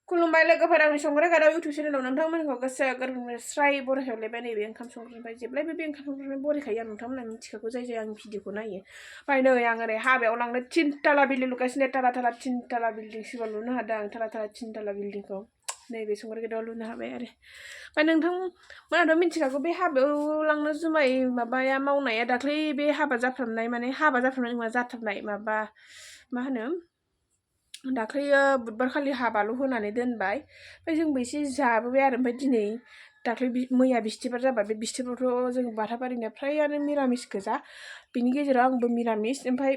खुलुमबाय लोगोफोर आंनि संग्रा गादाव इउटुब चेनेलाव नोंथांमोनखौ गोसो गोरबोनिफ्राय स्राय बरायहरलायबाय नैबे ओंखाम संग्रानिफ्राय जेब्लायबो बे ओंखाम संग्रानिफ्राय बरायखायो आं नोंथांमोना मिथिखागौ जाय जाय आंनि भिडिअखौ नायो ओमफ्राय नै आं ओरै हाबायाव लांनो 3 ताला बिल्डिं लुगासिनो ताला 3 ताला बिल्डिं सिबां लुनो हादों आं ताला 3 ताला बिल्डिंखौ नैबे संग्रा गादाव लुनो हाबाय आरो ओमफ्राय नोंथांमोनाथ' मिथिखागौ बे हाबायाव लांनो जुमाय माबाया मावनाया दाख्लै बे हाबा जाफ्रामनाय माने हाबा जाफ्रामनाय नङा जाथारनाय माबा मा होनो दाख्लैयो बुधबारखालि हाबाल' होनानै दोनबाय ओमफ्राय जोंबो एसे जाबोबाय आरो ओमफ्राय दिनै दाख्लै मैया बिस्थिबार जाबाय बे बिस्थिबारावथ' जों बाथाबारिनिया फ्रायानो मिरामिस गोजा बिनि गेजेराव आंबो मिरामिस ओमफ्राय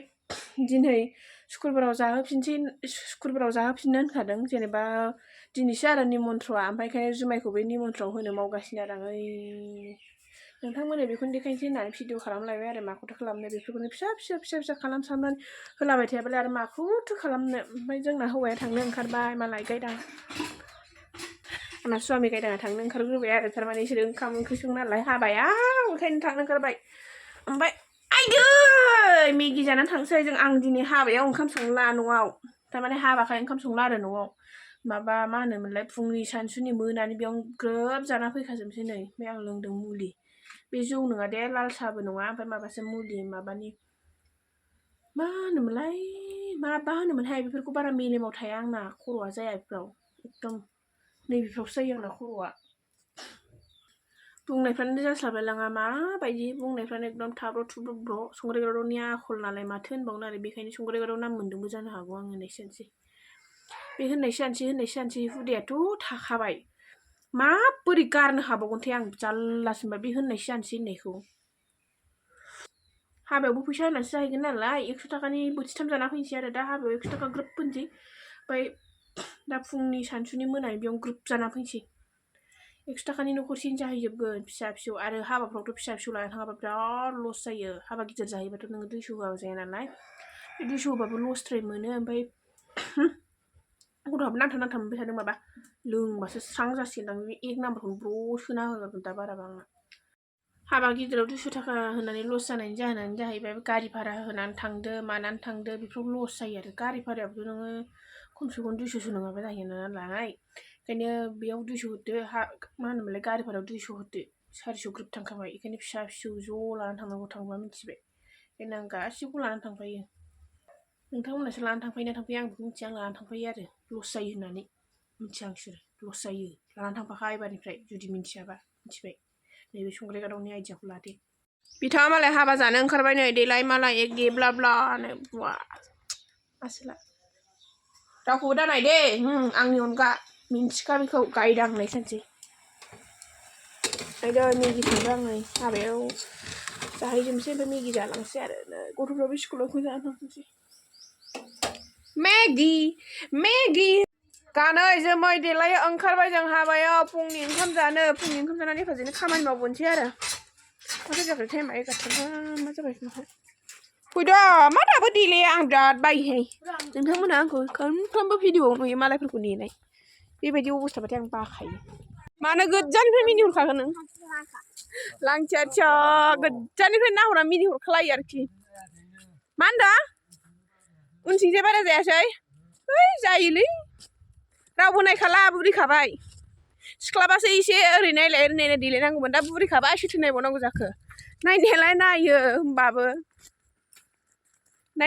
दिनै शुक्रुबाराव जाहोफिननो होनखादों जेनेबा दिनैसो आरो निमन्त्रआ ओमफ्राय ओंखायनो जुमायखौ बे निमन्त्रआव होनो मावगासिनो आरो आं नोंथांमोननो बेखौनो देखायनोसै होननानै भिडिअ खालामलायबाय आरो माखौथो खालामनो बेफोरखौनो फिसा खालामसाबनानै होलाबाय थायाबालाय आरो माखौथो खालामनो ओमफ्राय जोंना हौवाया थांनो ओंखारबाय मालाय गायदां आंना स्वामि गायदाङा थांनो ओंखारग्रोबाय आरो थारमाने बिसोरो ओंखाम ओंख्रि सङो नालाय हाबायाव ओंखायनो थांनो ओंखारबाय ओमफ्राय आइदै मेगि जानानै थांसै आं दिनै हाबायाव ओंखाम संला न'आव थारमाने हाबाखाय ओंखाम संला आरो न'आव माबा मा होनोमोनलाय फुंनि सानसुनि मोनानि बेयाव ग्रोब जाना फैखाजोबसै नै ओमफ्राय आं लोंदों मुलि बे जौ नङा दे लाल साहाबो नङा ओमफ्राय माबासो मुलि माबानि मा होनोमोनलाय माबा होनोमोनहाय बेफोरखौ बारा मेलेमाव थाया आंना खर'आ जाया बेफोराव एकदम नैबेफ्रावसो जायो आंना खर'आ बुंनायफ्रानो जास्लाबलाय लाङा माबायदि बुंनायफ्रानो एकदम थाब्र' थुब्र' संग्राय गादावनि आखल नालाय माथो होनबावनो आरो बेखायनो संग्राय गादाव नाम मोन्दोंबो जानो हागौ आं होननायसो बे होननायसो हुदायाथ' थाखाबाय माबोरै गारनो हाबावगोनथाय आं जारलासोमबा बे होननायखौ हाबायावबो फैसा होनानैसो जाहैगोन नालाय 100 थाखानि बोथिथाम जाना फैनोसै आरो दा हाबायाव 100 थाखा ग्रोब होनोसै ओमफ्राय दा फुंनि सानसुनि मोनानि बेयाव ग्रोब जाना फैनोसै 100 थाखानि न'खरसेनो जाहैजोबगोन फिसा फिसौ आरो हाबाफ्रावथ' फिसा फिसौ लाना थाङाबा बिराद लस जायो हाबा गिदिर जाहैबाथ' नोङो 200 होआबा जाया नालाय बे 200 होबाबो लसद्राय मोनो ओमफ्राय गथ'आबो नांथा मोनबाय थादों माबा लोंबासो स्रां जासिगोन आं बे 1 नाम्बारखौनो ब्र' सोना होगोन दा बाराबा आंना हाबा गिदिराव 200 थाखा होनानै लस जानायनि जाहोनानो जाहैबाय गारि भारा होनानै थांदो मानानै थांदो बेफोराव लस जायो आरो गारि भारायाबोथ' नोङो खमसे खम 200 नङाबा जाहैया नालाय ओंखायनो बेयाव 200 होदो मा होनोमोनलाय गारि भारायाव 200 होदो 400 ग्रोब थांखाबाय बेखायनो फिसा फिसौ ज' लानानै थांनांगौ थांबा मिथिबाय ओंखायनो आं गासिबो लानानै थांफायो नोंथांमोनासो लानानै थांफायो ना थांफाया आं बेखौ मिथिया आं लानानै थांफायो आरो लस जायो होननानै मिथिया आं बिसोर लस जायो लानानै थांफाखा एबारनिफ्राय जुदि मिथियाबा मिथिबाय नैबे संग्राय गादावनि आइडियाखौ लादो बिथाङा मालाय हाबा जानो ओंखारबाय नै देलाय मालाय एक गेब्ला ब्लानो बुवा आसोला रावखौबो दानाय दे आंनि अनगा मिन्थिखा बेखौ गायदां होननाय सानसै आइदै मेगि संदों आं नै हाबायाव जाहैजोबनोसै ओमफ्राय मेगि जालांसै आरो गथ'फ्राबो स्कुलाव जाना थांसै मेगि गानै जोमै देलाय ओंखारबाय जों हाबायाव फुंनि ओंखाम जानानै हेफाजाबनो खामानि मावबोनोसै आरो मा जाबाय टाइमआ 11 मा जाबाय फैद' मा दाबो देलाया आं बिराद बायोहाय नोंथांमोना आंखौ सानफ्रामबो भिडिअआव नुयो मालायफोरखौ नेनाय बेबायदि अबस्थाबाथाय आं बाखायो मानो गोजाननिफ्राय मिनिहरखागोन नों लांथिया गोजाननिफ्राय नाहरना मिनिहरखालायो आरोखि मा होनदों उनथिंजाय बारा जायासै जायोलै रावबो नायखाला बुरिखाबाय सिख्लाबासो एसे ओरै नायलाय देलायनांगौमोन दा बुरिखाबाय सोरथो नायबावनांगौ जाखो नायनायालाय नायो होमबाबो मा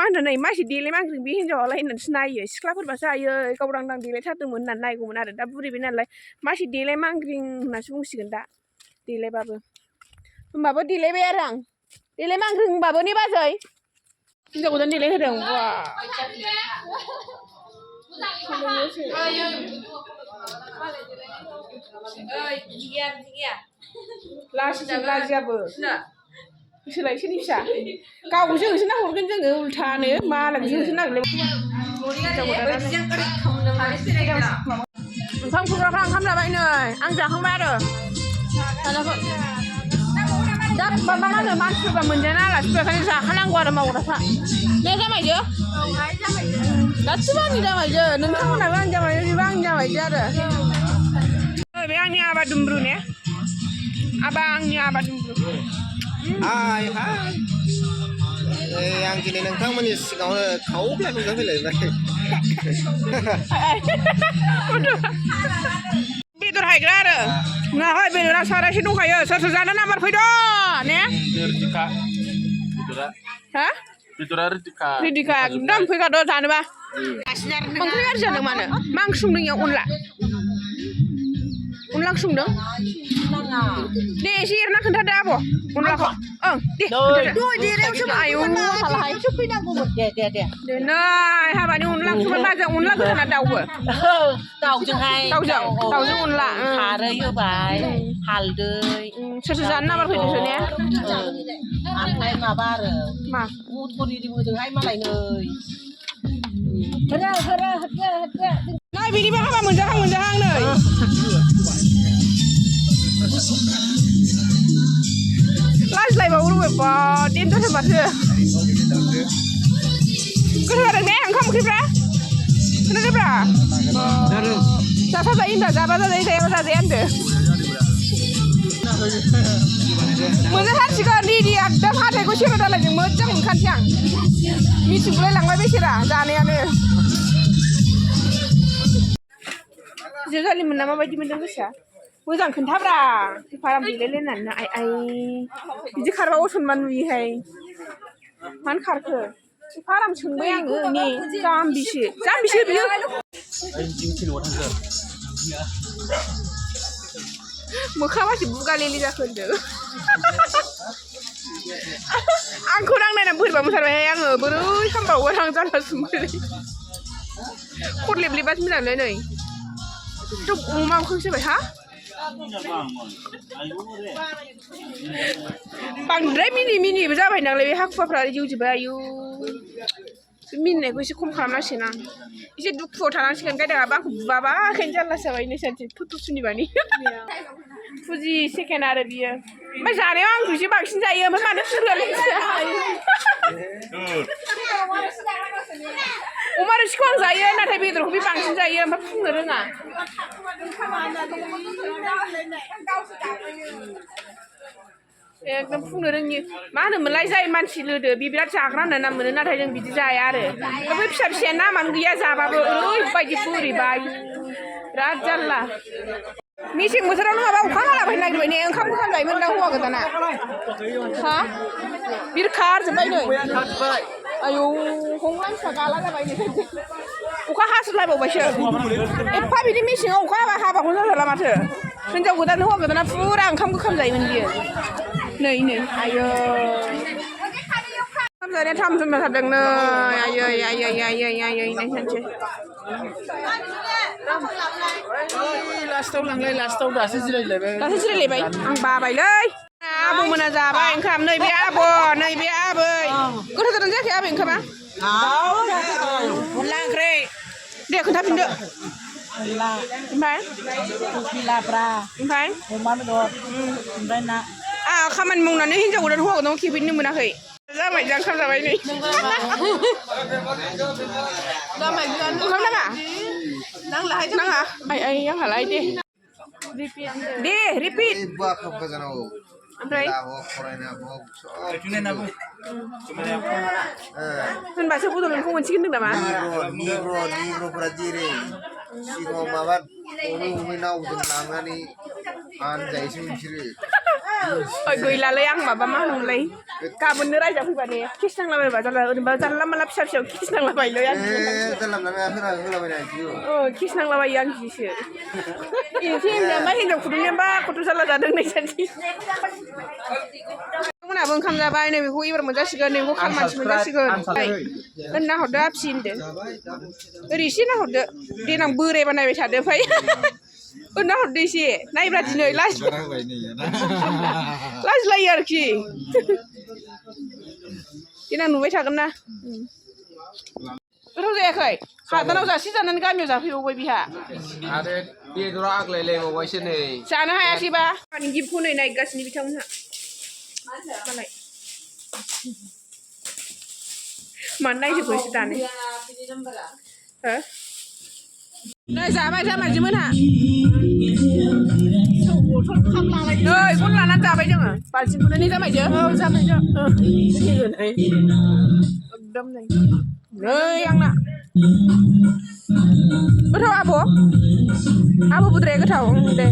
होनो नै मानसि देलाय मांग्रिं बे हिन्जावालाय होननानैसो नायो सिख्लाफोरबासो आयै गावदांदां देलायथारदोंमोन होननानै नायगौमोन आरो दा बुरिबाय नालाय मानसि देलाय मांग्रिं होननासो बुंसिगोन दा देलायबाबो होमबाबो देलायबाय आरो आं देलाय मांग्रिं होमबाबो ने बाजै हिन्जाव गोदान देलाय होदों बा लाजियाबो सोलायसोनि फिसा गावखौसो होसोना हरगोन जोङो उल्थानो मालायखौसो होसोनो ओंखाम खुरग्राफ्रा ओंखाम जाबाय नै आं जाखांबाय आरो दा माबा मा होनो मानसिफोरबा मोनजाना आलासिफोरा ओंखायनो जाखानांगौ आरो मावग्राफ्रा दे जामायजो गासिबो आंनि जामायजो नोंथांमोनाबो आंनि जामायजो बेबो आंनि जामायजो आरो बे आंनि आबा दुमब्रु ने आंनि आबा दुमब्रु हाय आं दिनै नोंथांमोननि सिगाङावनो खावब्ला नुजाफैलायबाय बेदर हायग्रा आरो नाहाय बेदरा सारायसे दंखायो सोर सोर जानो नाम्बार फैद' ने हा बेदरा रेडिखा एकदम फैखाद' जानोबा ओंख्रि गाज्रि जादों मानो मा ओंख्रि संदों इयाव अनला ओंख्रि संदों दे एसे एरना खोन्थादो आब' अनलाखौ ओं दे आयौ नै हाबानि अनला ओंख्रिमोन माजों अनला गोजाना दाउबो दाउजों अनला खारै होबाय हालदै सोर सोर जानो नाम्बार फैदोंसो ने ओमफ्राय माबा आरो मा मथर इरि होदोंहाय मालाय नै बिनिबो हाबा मोनजाहां नै लाजिलायबावो बा देन्जारसो माथो गोथाव जादों ने ओंखाम ओंख्रिफ्रा खोनादोंब्रा जाजायो होनबा जाबा जाजायो जायाबा जाजाया होनदो मोनजाथारसिगोन रेडि एकदम हाथायखौ सेरा दालायजों मोजां मोनखानोसै आं मिथिंखौलाय लांबाय बेसेरा जानायानो जोंखालि मोनना माबायदि मोनदों गोसोआ मोजां खोन्थाब्रा फाराम गैलायलायनानै आइ बिदि खारबा असनमान नुयोहाय मानो खारखो फाराम सोंबाय आङो ने जाम्बिसो बियो मोखाङासो बुगालेलि जाखो होनदों आंखौ नांनायना बोरैबा मोसारबायहाय आङो बोरै खामबावो आं जारलासो मोनलै खर लेबलेबासो मोजांलै नै अमा मोखांसोबाय हा बांद्राय मिनिबो जाबाय नांलाय बे हाखुवाफ्रा जौजोबबाय आयु मिनिनायखौ एसे खम खालामनांसिगोन आं एसे दुखुआव थानांसिगोन गायदाङाबा आंखौ बुबाबा ओंखायनो जारलासो जाबाय नै सानसे थुथु सुनिबानि फुजि सेकेन्ड आरो बियो ओमफ्राय जानायाव आंखौ एसे बांसिन जायो ओमफ्राय मानो सुगालाय अमा रोसिखौ आं जायो नाथाय बेदरखौ बे बांसिन जायो ओमफ्राय फुंनो रोङा एकदम फुंनो रोङि मा होनोमोनलाय जाय मानसि लोदो बे बिराद जाग्रा होनना नाम मोनो नाथाय जों बिदि जाया आरो बै फिसा फिसाया नामानो गैया जाबाबो ओरैबायदि बोरैबा बिराद जारला मेसें बोथोराव नङाबा अखा हालाबायनो नागिरबाय ने ओंखाम गोखाम जायोमोन दां हौवा गोदाना हा बिरखारजोब्बाय नै आयौ हंलांसा गाला जाबाय नै अखा हासोलायबावबायसो एफा बिदि मेसेङाव अखा हाबा हाबाखौनो जाजाला माथो हिनजाव गोदान हौवा गोदाना फुरा ओंखाम गोखाम जायोमोन बियो नै आयौ ओंखाम जानाया थाम जुम जाथारदों नै आयै नै सानसे लास्टाव दासो जिरायलायबाय आं बाबायलै आब'मोना जाबाय ओंखाम नैबे आब' नैबे आबै गोथाव जादों जायाखै आबै ओंखामा अनला ओंख्रि दे खोन्थाफिनदो ओमफ्राय अमा बेदर ओमफ्राय ना खामानि मावनानै हिनजाव गोदान हौवा गोदान खेफैनो मोनाखै जाबाय जा ओंखाम जाबाय नै ओंखाम नाङा आंहालाय दे रिपिट ओमफ्राय होनबासो बड'लेण्डखौ मोनसिगोन होनदों नामा निग्र'फोरा जेरै सिगाङाव माबा अमै नावजों लांनानै फानजायोसो बिसोरो गैलालै आं माबा मा होनोमोनलाय गाबोननो रायजा फैबा ने केस नांलाबायबा ओरैनोबा जानला मानला फिसा केस नांलाबायोलै आं केस नांलाबायो आं जिसो एसे हिनजावबा हिनजाव खुदुंबा खथ' जारला जादों नै सानसे मोनाबो ओंखाम जाबाय नै बेखौ एबार मोनजासिगोन नैबेखौ खाल मानसि मोनजासिगोन होनना हरदो आफि होनदो ओरै एसे नाहरदो देनां बोरायबा नायबाय थादो ओमफ्राय होनना हरदो एसे नायब्रा दिनै लाजिलायो आरोखि देनां नुबाय थागोन ना गोथाव जायाखै हादानाव जासे जानानै गामियाव जाफैबावबाय बिहा आरो बेदरा आग्लायलायबावबायसो नै जानो हायासैबा गिफ्टखौ नै नायगासिनो बिथांमोनहा मालाय मानो नायजोबोसो दानो हो नै जाबाय जामायजोमोनहा नै गन लानानै जाबाय जोङो बाल्थिंखौनो नै जामायजो औ जामायजो एकदम नै नै आंना गोथाव आब' बुद्राया गोथाव दे